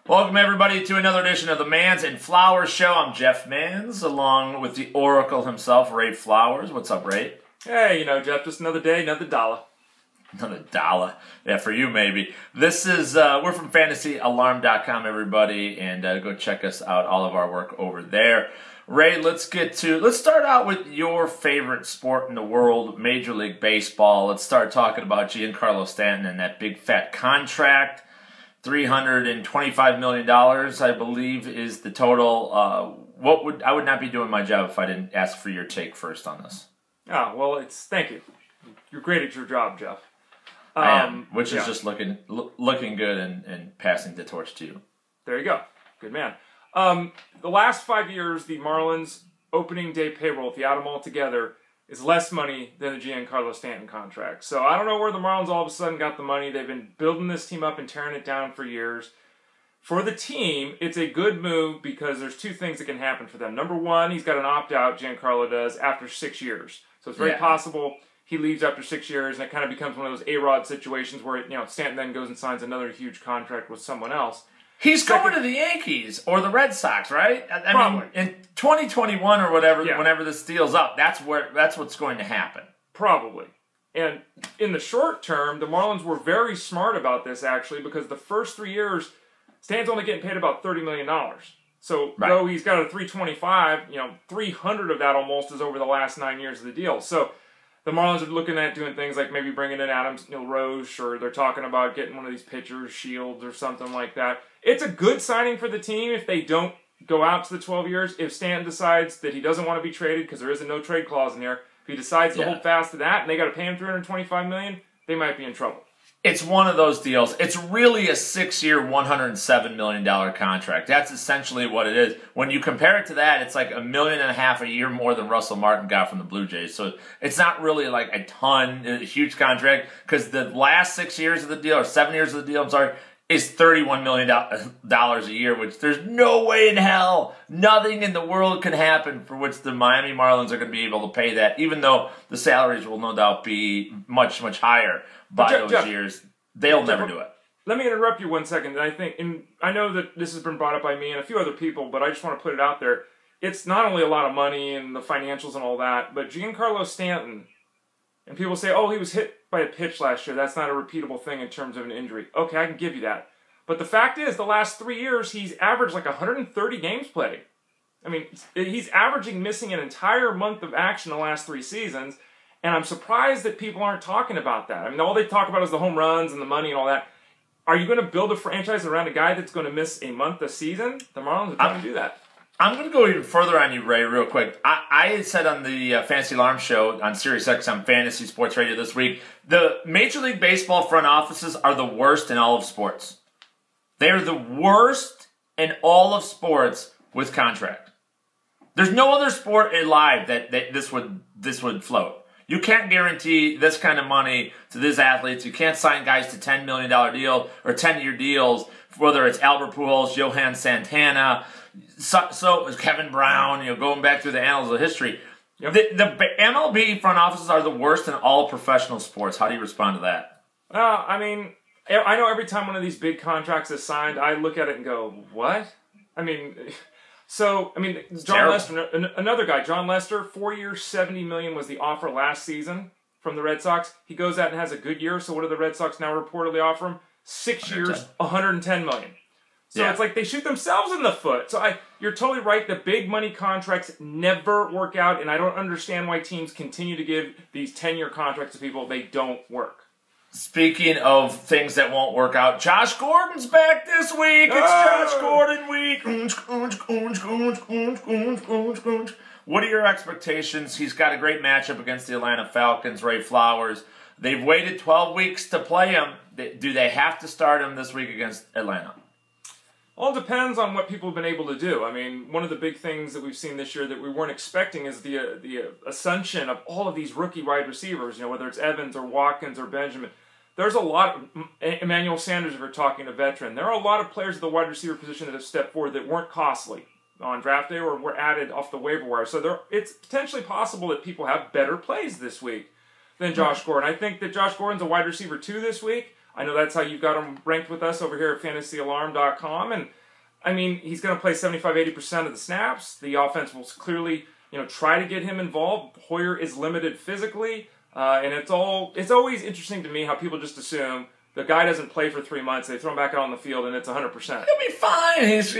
Welcome, everybody, to another edition of the Mans and Flowers Show. I'm Jeff Mans, along with the Oracle himself, Ray Flowers. What's up, Ray? Hey, Jeff, just another day, another dollar. Another dollar. Yeah, for you, maybe. This is, we're from FantasyAlarm.com, everybody, and go check us out, all of our work over there. Ray, let's start out with your favorite sport in the world, Major League Baseball. Let's start talking about Giancarlo Stanton and that big fat contract. $325 million, I believe, is the total. I would not be doing my job if I didn't ask for your take first on this. Oh, well, thank you. You're great at your job, Jeff. I am, which is just looking good and passing the torch to you. There you go. Good man. The last 5 years, the Marlins opening day payroll, if you add them all together, is less money than the Giancarlo Stanton contract. So I don't know where the Marlins all of a sudden got the money. They've been building this team up and tearing it down for years. For the team, it's a good move because there's two things that can happen for them. Number one, he's got an opt-out, Giancarlo does, after 6 years. So it's very possible he leaves after 6 years, and it kind of becomes one of those A-Rod situations where Stanton then goes and signs another huge contract with someone else. He's going to the Yankees or the Red Sox, right? I mean, in 2021 or whatever, whenever this deal's up, that's what's going to happen. Probably. And in the short term, the Marlins were very smart about this, actually, because the first 3 years, Stan's only getting paid about $30 million. So, though he's got a 325, 300 of that almost is over the last 9 years of the deal. So, the Marlins are looking at doing things like maybe bringing in Adams, Roche, or they're talking about getting one of these pitchers, Shields, or something like that. It's a good signing for the team if they don't go out to the 12 years. If Stanton decides that he doesn't want to be traded, because there is a no-trade clause in here, if he decides to hold fast to that and they got to pay him $325 million, they might be in trouble. It's one of those deals. It's really a 6-year, $107 million contract. That's essentially what it is. When you compare it to that, it's like $1.5 million a year more than Russell Martin got from the Blue Jays. So it's not really like a huge contract, because the last 6 years of the deal, or 7 years of the deal, is $31 million a year, which there's no way in hell, nothing in the world can happen for which the Miami Marlins are going to be able to pay that, even though the salaries will no doubt be much, much higher by those years. They'll never do it. Let me interrupt you 1 second. I know that this has been brought up by me and a few other people, but I just want to put it out there. It's not only a lot of money and the financials and all that, but Giancarlo Stanton, and people say, oh, he was hit by a pitch last year. That's not a repeatable thing in terms of an injury. Okay, I can give you that. But the fact is, the last 3 years, he's averaged like 130 games played. I mean, he's averaging missing an entire month of action the last 3 seasons, and I'm surprised that people aren't talking about that. I mean, all they talk about is the home runs and the money and all that. Are you going to build a franchise around a guy that's going to miss a month a season? The Marlins are trying to do that. I'm going to go even further on you, Ray, real quick. I said on the Fantasy Alarm Show on Sirius XM Fantasy Sports Radio this week, the Major League Baseball front offices are the worst in all of sports. They are the worst in all of sports with contract. There's no other sport alive that this would float. You can't guarantee this kind of money to these athletes. You can't sign guys to $10 million deal or 10-year deals, whether it's Albert Pujols, Johan Santana, so Kevin Brown, going back through the annals of history. The MLB front offices are the worst in all professional sports. How do you respond to that? I know every time one of these big contracts is signed, I look at it and go, what? John Lester, another guy, John Lester, 4 years, $70 million was the offer last season from the Red Sox. He goes out and has a good year, so what do the Red Sox now reportedly offer him? 6 years, $110 million. So it's like they shoot themselves in the foot. So you're totally right. The big money contracts never work out, and I don't understand why teams continue to give these 10-year contracts to people. They don't work. Speaking of things that won't work out, Josh Gordon's back this week. It's Josh Gordon week. What are your expectations? He's got a great matchup against the Atlanta Falcons, Ray Flowers. They've waited 12 weeks to play him. Do they have to start him this week against Atlanta? All depends on what people have been able to do. I mean, one of the big things that we've seen this year that we weren't expecting is the ascension of all of these rookie wide receivers, whether it's Evans or Watkins or Benjamin. There's a lot, Emmanuel Sanders, if we're talking a veteran, there are a lot of players at the wide receiver position that have stepped forward that weren't costly on draft day or were added off the waiver wire. So it's potentially possible that people have better plays this week than Josh Gordon. I think that Josh Gordon's a wide receiver 2 this week. I know that's how you've got him ranked with us over here at FantasyAlarm.com, and I mean, he's going to play 75-80% of the snaps. The offense will clearly, try to get him involved. Hoyer is limited physically, and it's always interesting to me how people just assume the guy doesn't play for 3 months. They throw him back out on the field, and it's 100%. He'll be fine. He's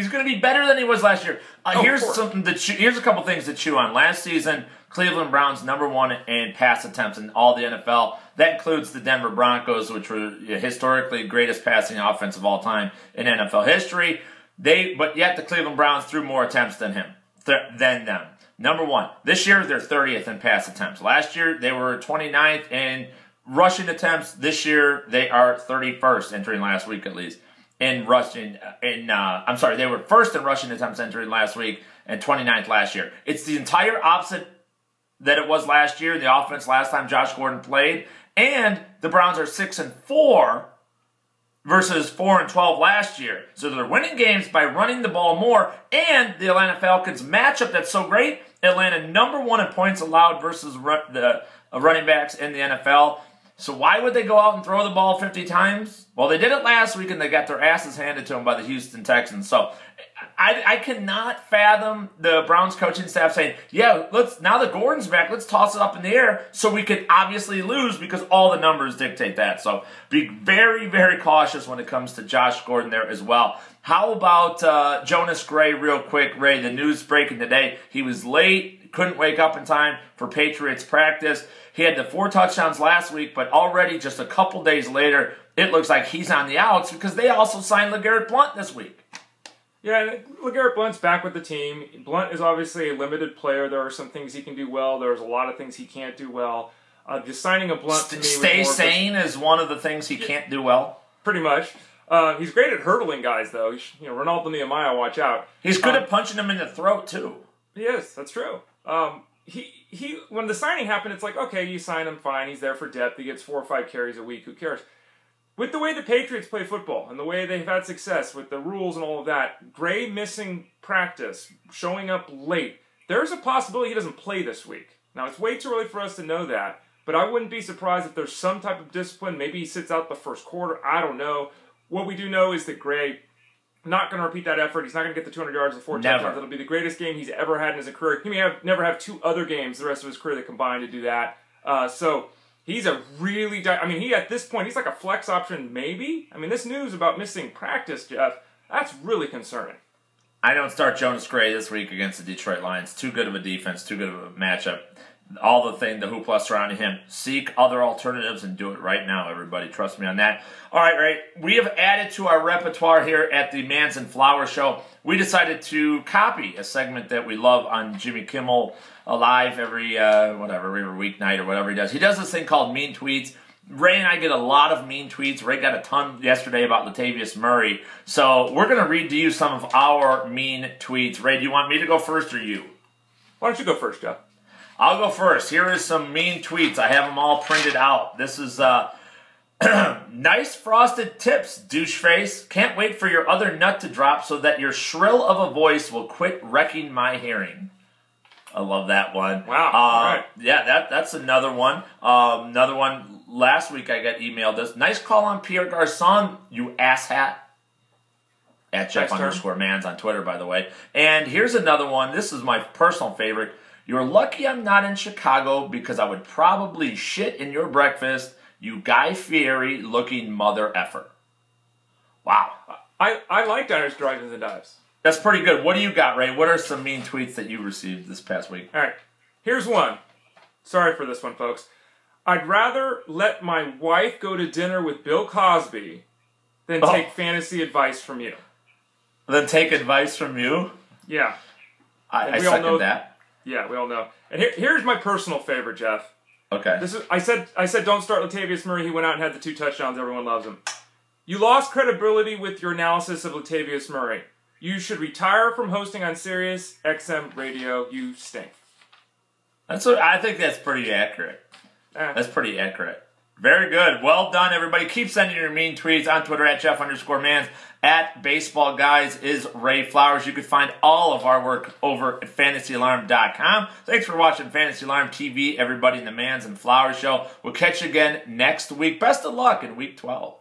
going to be better than he was last year. Here's a couple things to chew on. Last season, Cleveland Browns #1 in pass attempts in all the NFL. That includes the Denver Broncos, which were historically greatest passing offense of all time in NFL history. But yet the Cleveland Browns threw more attempts than them. #1. This year, they're 30th in pass attempts. Last year, they were 29th in rushing attempts. This year, they are 31st, entering last week at least, in rushing. They were first in rushing attempts entering last week and 29th last year. It's the entire opposite that it was last year. The offense last time Josh Gordon played, and the Browns are 6-4 versus 4-12 last year. So they're winning games by running the ball more, and the Atlanta Falcons matchup that's so great. Atlanta #1 in points allowed versus the running backs in the NFL. So why would they go out and throw the ball 50 times? Well, they did it last week, and they got their asses handed to them by the Houston Texans. So I cannot fathom the Browns coaching staff saying, yeah, now that Gordon's back, let's toss it up in the air so we could obviously lose because all the numbers dictate that. So be very, very cautious when it comes to Josh Gordon there as well. How about Jonas Gray real quick? Ray, the news breaking today. He was late, couldn't wake up in time for Patriots practice. He had the 4 touchdowns last week, but already just a couple days later, it looks like he's on the outs because they also signed LeGarrette Blount this week. Yeah, LeGarrette Blount's back with the team. Blount is obviously a limited player. There are some things he can do well. There's a lot of things he can't do well. Just signing a Blount to me... Stay sane is one of the things he can't do well. Pretty much. He's great at hurdling guys, though. Ronaldo Nehemiah, watch out. He's good at punching them in the throat, too. He is. That's true. When the signing happened, it's like, okay, you sign him, fine. He's there for depth. He gets 4 or 5 carries a week. Who cares? With the way the Patriots play football and the way they've had success with the rules and all of that, Gray missing practice, showing up late, there's a possibility he doesn't play this week. Now, it's way too early for us to know that, but I wouldn't be surprised if there's some type of discipline. Maybe he sits out the first quarter. I don't know. What we do know is that Gray not going to repeat that effort. He's not going to get the 200 yards and 4 touchdowns. It'll be the greatest game he's ever had in his career. He may never have 2 other games the rest of his career that combine to do that. So he's a really... at this point, he's like a flex option maybe. This news about missing practice, Jeff, that's really concerning. I don't start Jonas Gray this week against the Detroit Lions. Too good of a defense, too good of a matchup. All the hoopla surrounding him. Seek other alternatives and do it right now, everybody. Trust me on that. All right, Ray. We have added to our repertoire here at the Mans and Flower Show. We decided to copy a segment that we love on Jimmy Kimmel Live every weeknight or whatever he does. He does this thing called Mean Tweets. Ray and I get a lot of mean tweets. Ray got a ton yesterday about Latavius Murray. So we're going to read to you some of our mean tweets. Ray, do you want me to go first or you? Why don't you go first, Jeff? I'll go first. Here is some mean tweets. I have them all printed out. This is nice frosted tips, douche face. Can't wait for your other nut to drop so that your shrill of a voice will quit wrecking my hearing. I love that one. Wow. All right. Yeah, that's another one. Another one. Last week I got emailed this. Nice call on Pierre Garçon, you asshat. At Jeff_Mans on Twitter, by the way. And here's another one. This is my personal favorite. You're lucky I'm not in Chicago because I would probably shit in your breakfast, you Guy Fieri-looking mother effer. Wow. I like Diners, Drive-Ins, and Dives. That's pretty good. What do you got, Ray? What are some mean tweets that you received this past week? All right. Here's one. Sorry for this one, folks. I'd rather let my wife go to dinner with Bill Cosby than take fantasy advice from you. Than take advice from you? Yeah. I second that. Yeah, we all know. And here's my personal favorite, Jeff. Okay. I said don't start Latavius Murray. He went out and had the 2 touchdowns. Everyone loves him. You lost credibility with your analysis of Latavius Murray. You should retire from hosting on Sirius XM Radio. You stink. I think that's pretty accurate. That's pretty accurate. Very good. Well done, everybody. Keep sending your mean tweets on Twitter at Jeff_Mans. At Baseball Guys is Ray Flowers. You can find all of our work over at FantasyAlarm.com. Thanks for watching Fantasy Alarm TV, everybody in the Mans and Flowers Show. We'll catch you again next week. Best of luck in Week 12.